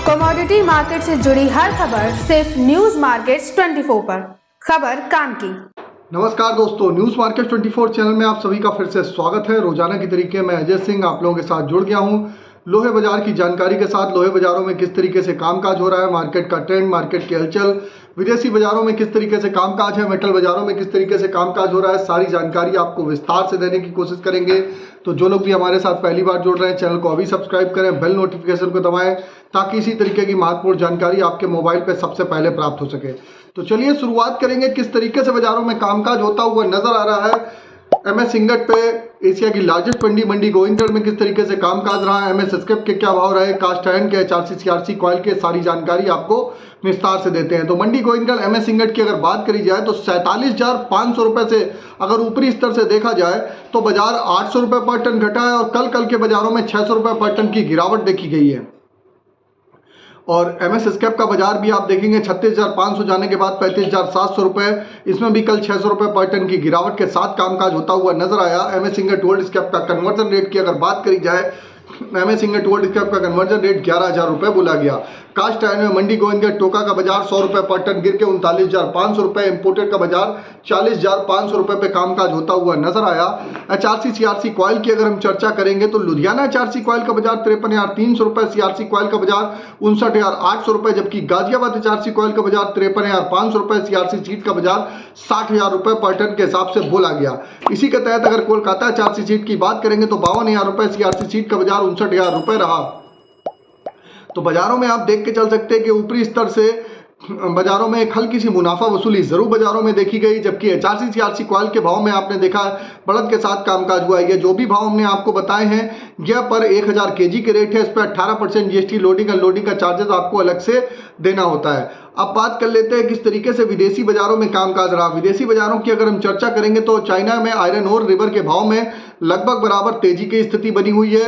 Commodity market से जुड़ी हर खबर सिर्फ न्यूज मार्केट्स 24 पर। खबर काम की। नमस्कार दोस्तों, न्यूज मार्केट 24 चैनल में आप सभी का फिर से स्वागत है। रोजाना की तरीके मैं अजय सिंह आप लोगों के साथ जुड़ गया हूं लोहे बाजार की जानकारी के साथ। लोहे बाजारों में किस तरीके से कामकाज हो रहा है, मार्केट का ट्रेंड, मार्केट की हलचल, विदेशी बाजारों में किस तरीके से कामकाज है, मेटल बाजारों में किस तरीके से कामकाज हो रहा है, सारी जानकारी आपको विस्तार से देने की कोशिश करेंगे। तो जो लोग भी हमारे साथ पहली बार जुड़ रहे हैं, चैनल को अभी सब्सक्राइब करें, बेल नोटिफिकेशन को दबाएं ताकि इसी तरीके की महत्वपूर्ण जानकारी आपके मोबाइल पर सबसे पहले प्राप्त हो सके। तो चलिए शुरुआत करेंगे किस तरीके से बाजारों में कामकाज होता हुआ नजर आ रहा है। एमएस इंगट पे एशिया की लार्जेस्ट मंडी गोविंदगढ़ में किस तरीके से कामकाज रहा है, एमएस स्क्रैप के क्या भाव रहे, कास्ट आयरन के, एचआरसी सीआरसी कॉइल के, सारी जानकारी आपको विस्तार से देते हैं। तो मंडी गोविंदगढ़ एमएस इंगट की अगर बात करी जाए तो 47,500 रुपए से अगर ऊपरी स्तर से देखा जाए तो बाजार 800 रुपए पर टन घटा है और कल के बाजारों में 600 रुपए पर टन की गिरावट देखी गई है। और एमएस स्क्रैप का बाजार भी आप देखेंगे 36,500 जाने के बाद 35,700 रुपए, इसमें भी कल 600 रुपए पर टन की गिरावट के साथ कामकाज होता हुआ नजर आया। एमएस इंगट गोल्ड स्क्रैप का कन्वर्जन रेट की अगर बात करी जाए, एमएस इंगट गोल्ड स्क्रैप का कन्वर्जन रेट 11,000 रुपए बोला गया। कास्ट आयरन में मंडी गोविंदगढ़ टोका का बाजार 100 रुपए पर टन गिर के 39,500 रुपए, इंपोर्टेड का बाजार 40,500 रुपए पे कामकाज होता हुआ नजर आया। एचआरसी सीआरसी कॉइल की अगर हम चर्चा करेंगे तो लुधियाना एचआरसी कॉइल का बाजार 53,300 रुपए, सीआरसी कॉइल का बाजार 59,800 रुपए, जबकि गाजियाबाद एचआरसी कॉइल का बाजार 53,500 रुपए, सीआरसी सीट का बाजार 60,000 रुपए पर टन के हिसाब से बोला गया। इसी के तहत अगर कोलकाता एचआरसी सीट की बात करेंगे तो 52,000 रुपए, सीआरसी सीट का बाजार 59,000 रुपए रहा। तो बाजारों में आप देख के चल सकते हैं कि ऊपरी स्तर से बाजारों में एक हल्की सी मुनाफा वसूली जरूर बाजारों में देखी गई, जबकि एचआरसी सीआरसी कॉइल के भाव में आपने देखा बढ़त के साथ कामकाज हुआ है। ये जो भी भाव हमने आपको बताए हैं यह पर 1,000 केजी के रेट है, इस पर 18% जीएसटी लोडिंग अनलोडिंग का चार्जेस आपको अलग से देना होता है। अब बात कर लेते हैं किस तरीके से विदेशी बाजारों में कामकाज रहा। विदेशी बाजारों की अगर हम चर्चा करेंगे तो चाइना में आयरन ओर रिवर के भाव में लगभग बराबर तेजी की स्थिति बनी हुई है।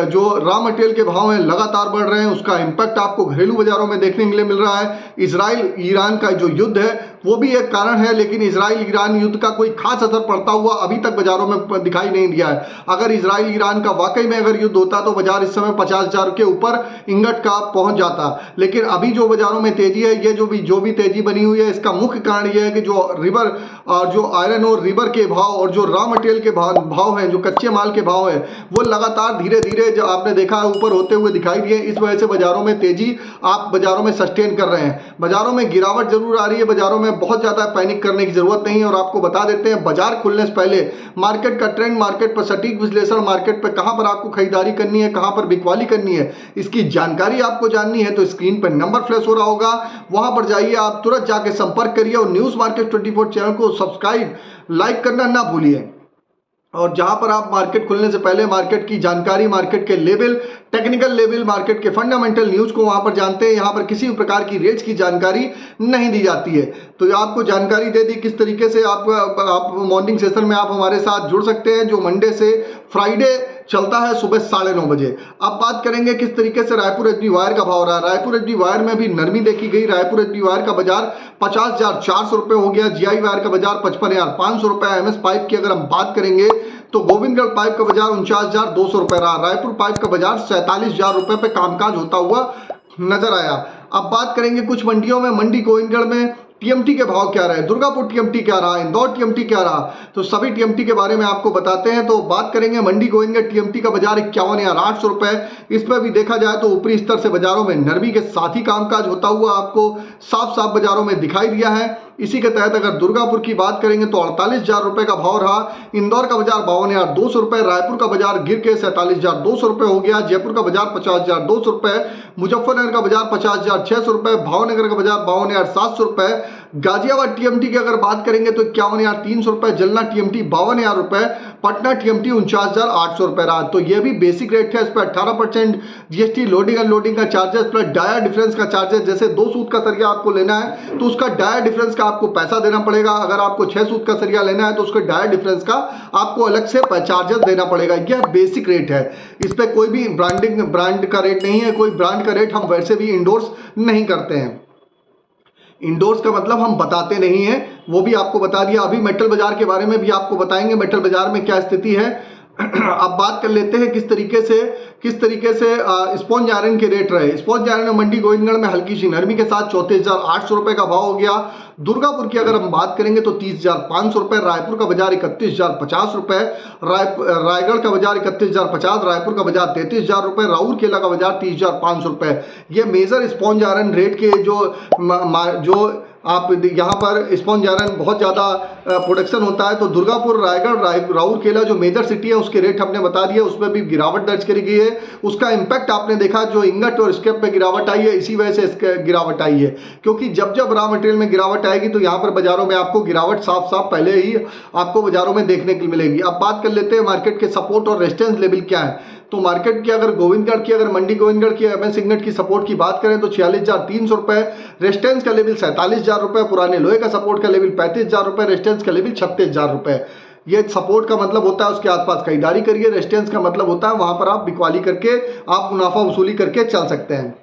जो रॉ मटेरियल के भाव हैं लगातार बढ़ रहे हैं, उसका इंपैक्ट आपको घरेलू बाजारों में देखने के लिए मिल रहा है। इजराइल ईरान का जो युद्ध है वो भी एक कारण है, लेकिन इजराइल ईरान युद्ध का कोई खास असर पड़ता हुआ अभी तक बाजारों में दिखाई नहीं दिया है। अगर इजराइल ईरान का वाकई में अगर युद्ध होता तो बाजार इस समय 50,000 के ऊपर इंगट का पहुंच जाता, लेकिन अभी जो बाजारों में तेजी है, ये जो भी तेजी बनी हुई है, इसका मुख्य कारण यह है कि जो रिवर और जो आयरन और रिवर के भाव और जो रॉ मटेरियल के भाव हैं, जो कच्चे माल के भाव है, वो लगातार धीरे धीरे जो आपने देखा है ऊपर होते हुए दिखाई दिए। इस वजह से बाजारों में तेजी आप बाजारों में सस्टेन कर रहे हैं। बाजारों में गिरावट जरूर आ रही है, बाजारों में बहुत ज्यादा पैनिक करने की जरूरत नहीं है। और आपको बता देते हैं बाजार खुलने से पहले मार्केट का ट्रेंड, मार्केट पर सटीक विश्लेषण, मार्केट पर कहां पर आपको खरीदारी करनी है, कहां पर बिकवाली करनी है, इसकी जानकारी आपको जाननी है तो स्क्रीन पर नंबर फ्लैश हो रहा होगा, वहां पर जाइए, आप तुरंत जाके संपर्क करिए और न्यूज मार्केट 24 चैनल को सब्सक्राइब लाइक करना ना भूलिए। और जहां पर आप मार्केट खुलने से पहले मार्केट की जानकारी, मार्केट के लेवल, टेक्निकल लेवल, मार्केट के फंडामेंटल न्यूज को वहां पर जानते हैं। यहां पर किसी भी प्रकार की रेट्स की जानकारी नहीं दी जाती है। तो आपको जानकारी दे दी किस तरीके से आप मॉर्निंग सेशन में आप हमारे साथ जुड़ सकते हैं, जो मंडे से फ्राइडे चलता है सुबह 9:30 बजे। अब बात करेंगे किस तरीके से रायपुर एचडी वायर का भाव रहा। रायपुर एचडी वायर में भी नरमी देखी गई। रायपुर एचडी वायर का बाजार 50,400 रुपए हो गया। जीआई वायर का बाजार 55,500 रुपए। एमएस पाइप की अगर हम बात करेंगे तो गोविंदगढ़ पाइप का बाजार 49,200 रुपए रहा। रायपुर पाइप का बाजार 47,000 रुपए पे कामकाज होता हुआ नजर आया। अब बात करेंगे कुछ मंडियों में, मंडी गोविंदगढ़ में टीएमटी के भाव क्या रहे, दुर्गापुर टीएमटी क्या रहा, इंदौर टीएमटी क्या रहा, तो सभी टीएमटी के बारे में आपको बताते हैं। तो बात करेंगे मंडी गोविंदगढ़ टीएमटी का बाजार 51,800 रुपए। इस पर भी देखा जाए तो ऊपरी स्तर से बाजारों में नरमी के साथ ही कामकाज होता हुआ आपको साफ साफ बाजारों में दिखाई दिया है। इसी के तहत अगर दुर्गापुर की बात करेंगे तो 48,000 रुपए का भाव रहा। इंदौर का बाजार 52,200 रुपए, रायपुर का बाजार गिर के 47,200 रुपए हो गया। जयपुर का बाजार 50,200 रुपए, मुजफ्फरनगर का बाजार 50,600 रुपए, भावनगर का बाजार 52,700 रुपए, गाजियाबाद टीएमटी की अगर बात करेंगे तो 51,300 रुपए, जलना टीएमटी 52,000 रुपए, पटना टीएमटी 49,800 रुपए रहा। तो ये भी बेसिक रेट है, इस पर 18% जीएसटी लोडिंग अनलोडिंग का चार्जेस प्लस डाया डिफरेंस का चार्जेस। जैसे 2 सूत का सरिया आपको लेना है तो उसका डाया डिफरेंस का आपको पैसा देना पड़ेगा। अगर आपको 6 सूत का सरिया लेना है तो उसके डाया डिफरेंस का आपको अलग से चार्जेस देना पड़ेगा। यह बेसिक रेट है, इस पर कोई भी ब्रांड का रेट नहीं है, कोई ब्रांड का रेट हम वैसे भी इंडोर्स नहीं करते हैं। इंडोर्स का मतलब हम बताते नहीं हैं, वो भी आपको बता दिया। अभी मेटल बाजार के बारे में भी आपको बताएंगे, मेटल बाजार में क्या स्थिति है। अब बात कर लेते हैं किस तरीके से स्पॉन्ज आयरन के रेट रहे। स्पॉन्ज आयरन मंडी गोविंदगढ़ में हल्की सी नरमी के साथ 34,800 रुपए का भाव हो गया। दुर्गापुर की अगर हम बात करेंगे तो 30,500 रुपए, रायपुर का बाजार 31,050 रुपए, रायगढ़ का बाजार 31,050, रायपुर का बाजार 33,000 रुपए, राउरकेला का बाजार 30,500 रुपए। ये मेजर स्पॉन्ज आयरन रेट के जो आप यहाँ पर स्पॉन्ज आयरन बहुत ज़्यादा प्रोडक्शन होता है। तो दुर्गापुर, रायगढ़, राउरकेला जो मेजर सिटी है उसके रेट हमने बता दिए, उसमें भी गिरावट दर्ज करी गई है। उसका इम्पैक्ट आपने देखा, जो इंगट और स्क्रैप पे गिरावट आई है, इसी वजह से गिरावट आई है, क्योंकि जब जब रॉ मटेरियल में गिरावट आएगी तो यहाँ पर बाजारों में आपको गिरावट साफ साफ पहले ही आपको बाजारों में देखने को मिलेगी। अब बात कर लेते हैं मार्केट के सपोर्ट और रेजिस्टेंस लेवल क्या है। तो मार्केट की अगर मंडी गोविंदगढ़ की एमएस इंगट की सपोर्ट की बात करें तो 46,300 रुपए, रेजिस्टेंस का लेवल 47,000 रुपए, पुराने लोहे का सपोर्ट का लेवल 35,000 रुपए, रेजिस्टेंस का लेवल 36,000 रुपए। ये सपोर्ट का मतलब होता है उसके आसपास खरीदारी करिए, रेजिस्टेंस का मतलब होता है वहां पर आप बिकवाली करके आप मुनाफा वसूली करके चल सकते हैं।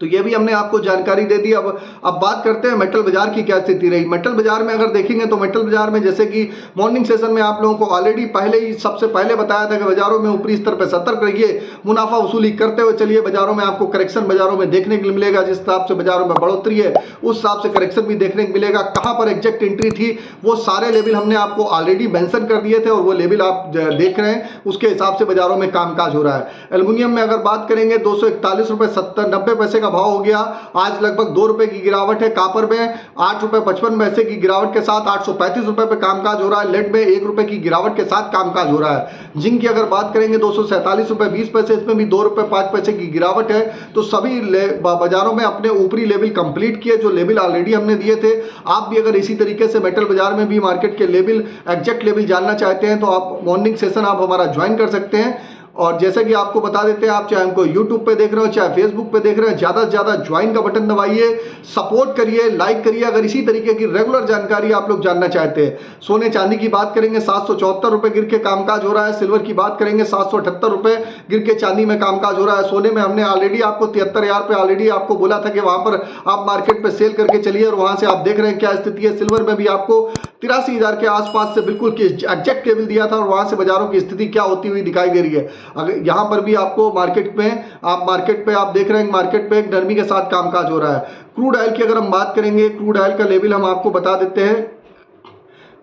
तो ये भी हमने आपको जानकारी दे दी। अब बात करते हैं मेटल बाजार की क्या स्थिति रही। मेटल बाजार में अगर देखेंगे तो मेटल बाजार में जैसे कि मॉर्निंग सेशन में आप लोगों को ऑलरेडी सबसे पहले बताया था कि बाजारों में ऊपरी स्तर पर सतर्क रहिए, मुनाफा वसूली करते हुए चलिए। बाजारों में आपको करेक्शन बाजारों में देखने को मिलेगा, जिस हिसाब से बाजारों में बढ़ोतरी है उस हिसाब से करेक्शन भी देखने को मिलेगा। कहाँ पर एग्जैक्ट एंट्री थी वो सारे लेवल हमने आपको ऑलरेडी मेंशन कर दिए थे और वो लेवल आप देख रहे हैं, उसके हिसाब से बाजारों में कामकाज हो रहा है। एल्युमिनियम में अगर बात करेंगे 241 रुपए 90 पैसे का भाव हो गया, आज लगभग 2 रुपए की गिरावट है। कापर में 8 रुपए 55 पैसे की गिरावट के साथ 835 रुपए पे कामकाज हो रहा है। लेड में 1 रुपए की गिरावट के साथ कामकाज हो रहा है। जिंक की अगर बात करेंगे 247 रुपए 20 पैसे, इसमें भी 2 रुपए 5 पैसे की गिरावट है। तो सभी बाजारों में अपने ऊपरी लेवल कंप्लीट किए, जो लेवल ऑलरेडी हमने दिए थे। आप भी अगर इसी तरीके से मेटल बाजार में भी मार्केट के लेवल एग्जैक्ट लेवल जानना चाहते हैं तो आप मॉर्निंग सेशन आप हमारा ज्वाइन कर सकते हैं। और जैसे कि आपको बता देते हैं, आप चाहे हमको YouTube पे देख रहे हो चाहे Facebook पे देख रहे हो, ज़्यादा से ज़्यादा ज्वाइन का बटन दबाइए, सपोर्ट करिए, लाइक करिए। अगर इसी तरीके की रेगुलर जानकारी आप लोग जानना चाहते हैं। सोने चांदी की बात करेंगे 774 रुपए गिर के कामकाज हो रहा है। सिल्वर की बात करेंगे 778 रुपए गिर के चांदी में कामकाज हो रहा है। सोने में हमने ऑलरेडी आपको 73,000 पे ऑलरेडी आपको बोला था कि वहां पर आप मार्केट पे सेल करके चलिए, और वहां से आप देख रहे हैं क्या स्थिति है। सिल्वर में भी आपको 83,000 के आसपास से बिल्कुल एग्जैक्ट लेवल दिया था और वहां से बाजारों की स्थिति क्या होती हुई दिखाई दे रही है। अगर यहां पर भी आपको मार्केट पे आप देख रहे हैं, मार्केट पे एक नरमी के साथ कामकाज हो रहा है। क्रूड ऑयल की अगर हम बात करेंगे, क्रूड ऑयल का लेवल हम आपको बता देते हैं।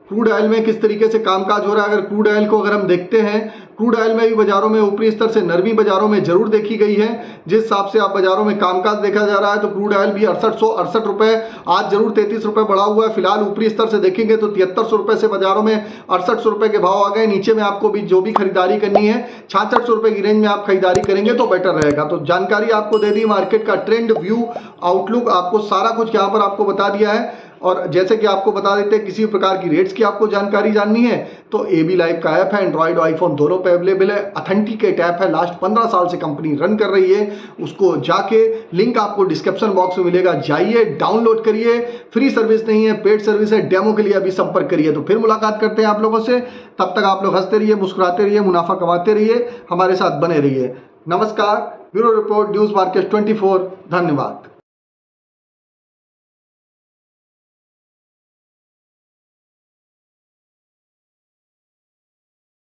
क्रूड ऑयल में किस तरीके से कामकाज हो रहा है, अगर क्रूड ऑयल को अगर हम देखते हैं, क्रूड ऑयल में भी बाजारों में ऊपरी स्तर से नरमी बाजारों में जरूर देखी गई है। जिस हिसाब से आप बाजारों में कामकाज देखा जा रहा है तो क्रूड ऑयल भी 6868 रुपए, आज जरूर 33 रुपए बढ़ा हुआ है। फिलहाल ऊपरी स्तर से देखेंगे तो 7300 रुपए से बाजारों में 6800 रुपए के भाव आ गए। नीचे में आपको भी जो भी खरीदारी करनी है 6600 रुपए की रेंज में आप खरीदारी करेंगे तो बेटर रहेगा। तो जानकारी आपको दे दी, मार्केट का ट्रेंड व्यू, आउटलुक, आपको सारा कुछ यहाँ पर आपको बता दिया है। और जैसे कि आपको बता देते हैं, किसी प्रकार की रेट्स की आपको जानकारी जाननी है तो AB लाइव का ऐप है, एंड्रॉइड और आईफोन दोनों पे अवेलेबल है। ऑथेंटिकेट ऐप है, लास्ट 15 साल से कंपनी रन कर रही है। उसको जाके लिंक आपको डिस्क्रिप्शन बॉक्स में मिलेगा, जाइए डाउनलोड करिए। फ्री सर्विस नहीं है, पेड सर्विस है। डेमो के लिए अभी संपर्क करिए। तो फिर मुलाकात करते हैं आप लोगों से, तब तक आप लोग हंसते रहिए, मुस्कुराते रहिए, मुनाफा कमाते रहिए, हमारे साथ बने रहिए। नमस्कार। Bureau report, news market 24। धन्यवाद।